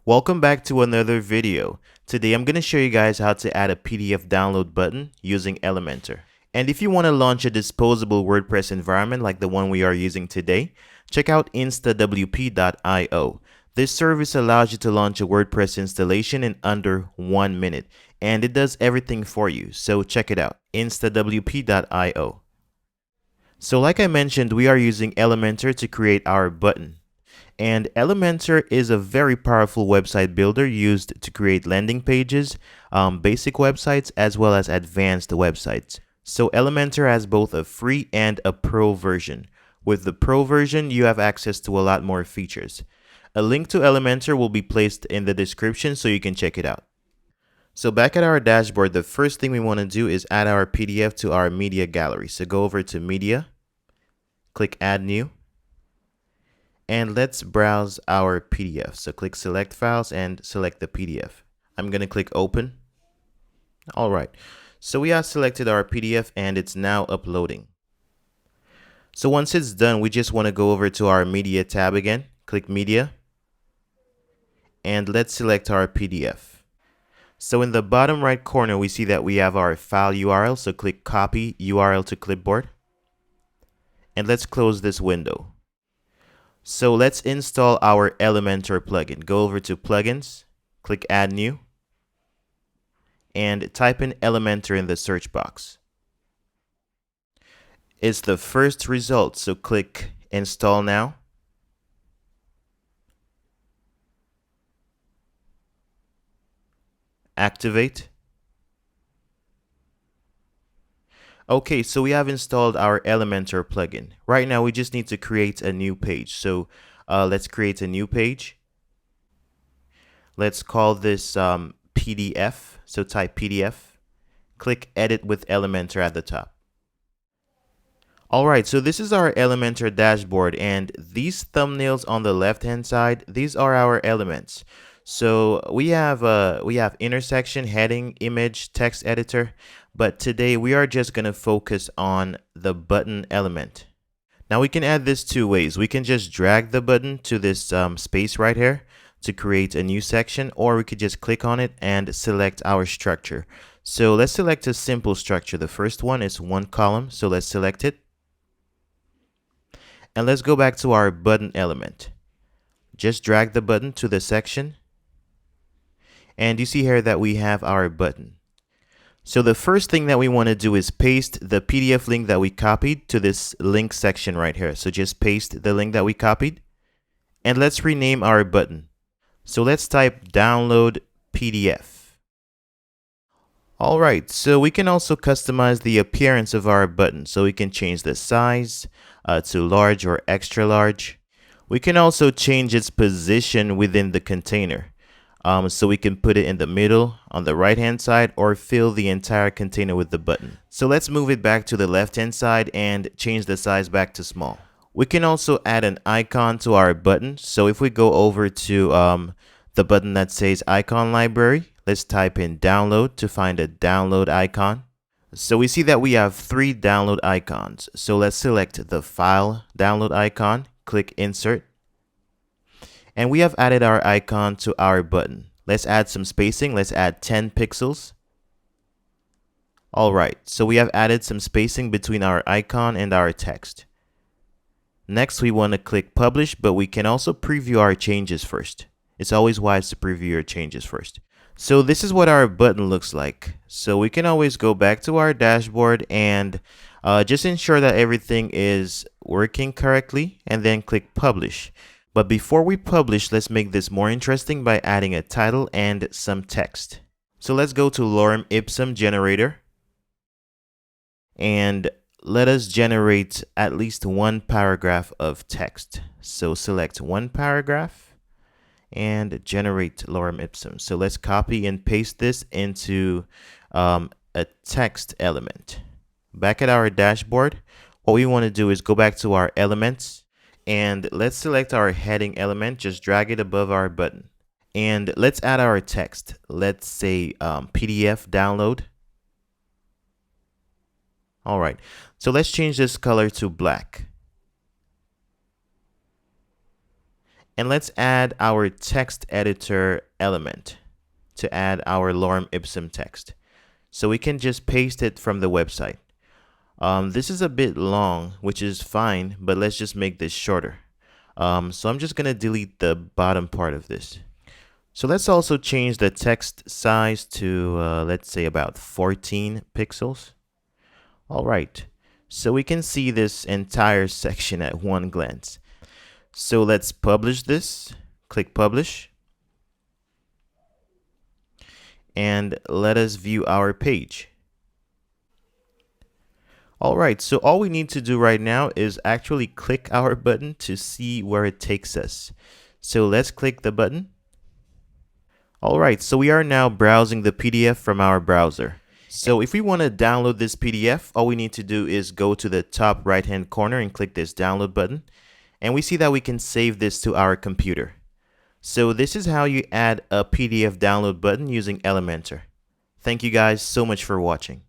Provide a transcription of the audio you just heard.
Welcome back to another video. Today I'm going to show you guys how to add a PDF download button using Elementor. And if you want to launch a disposable WordPress environment like the one we are using today, check out InstaWP.io. This service allows you to launch a WordPress installation in under 1 minute, and it does everything for you. So check it out, InstaWP.io. So like I mentioned, we are using Elementor to create our button. And Elementor is a very powerful website builder used to create landing pages, basic websites, as well as advanced websites. So Elementor has both a free and a pro version. With the pro version, you have access to a lot more features. A link to Elementor will be placed in the description so you can check it out. So back at our dashboard, the first thing we want to do is add our PDF to our media gallery. So go over to Media, click Add New. And let's browse our PDF. So click Select Files and select the PDF. I'm going to click Open. All right. So we have selected our PDF and it's now uploading. So once it's done, we just want to go over to our Media tab again. Click Media. And let's select our PDF. So in the bottom right corner, we see that we have our file URL. So click Copy URL to Clipboard. And let's close this window. So let's install our Elementor plugin. Go over to Plugins, click Add New, and type in Elementor in the search box. It's the first result, so click Install Now. Activate. Okay, so we have installed our Elementor plugin. Right now, we just need to create a new page. So let's create a new page. Let's call this PDF. So type PDF. Click Edit with Elementor at the top. All right, so this is our Elementor dashboard, and these thumbnails on the left-hand side, these are our elements. So we have intersection, heading, image, text editor, but today we are just going to focus on the button element. Now we can add this two ways. We can just drag the button to this space right here to create a new section, or we could just click on it and select our structure. So let's select a simple structure. The first one is one column, so let's select it. And let's go back to our button element. Just drag the button to the section. And you see here that we have our button. So the first thing that we want to do is paste the PDF link that we copied to this link section right here. So just paste the link that we copied. And let's rename our button. So let's type Download PDF. All right, so we can also customize the appearance of our button. So we can change the size to large or extra large. We can also change its position within the container. So we can put it in the middle on the right hand side or fill the entire container with the button. So let's move it back to the left hand side and change the size back to small. We can also add an icon to our button. So if we go over to the button that says icon library, let's type in download to find a download icon. So we see that we have 3 download icons. So let's select the file download icon, click insert. And we have added our icon to our button. Let's add some spacing. Let's add 10 pixels. All right, so we have added some spacing between our icon and our text. Next, we want to click publish, but we can also preview our changes first. It's always wise to preview your changes first. So this is what our button looks like. So we can always go back to our dashboard and just ensure that everything is working correctly and then click publish. But before we publish, let's make this more interesting by adding a title and some text. So let's go to Lorem Ipsum generator. And let us generate at least one paragraph of text. So select one paragraph and generate Lorem Ipsum. So let's copy and paste this into a text element. Back at our dashboard, what we want to do is go back to our elements. And let's select our heading element, just drag it above our button. And let's add our text. Let's say PDF download. All right, so let's change this color to black. And let's add our text editor element to add our lorem ipsum text. So we can just paste it from the website. This is a bit long, which is fine, but let's just make this shorter. So I'm just going to delete the bottom part of this. So let's also change the text size to, let's say, about 14 pixels. All right, so we can see this entire section at one glance. So let's publish this, click publish, and let us view our page. All right, so all we need to do right now is actually click our button to see where it takes us. So let's click the button. All right, so we are now browsing the PDF from our browser. So if we want to download this PDF, all we need to do is go to the top right-hand corner and click this download button. And we see that we can save this to our computer. So this is how you add a PDF download button using Elementor. Thank you guys so much for watching.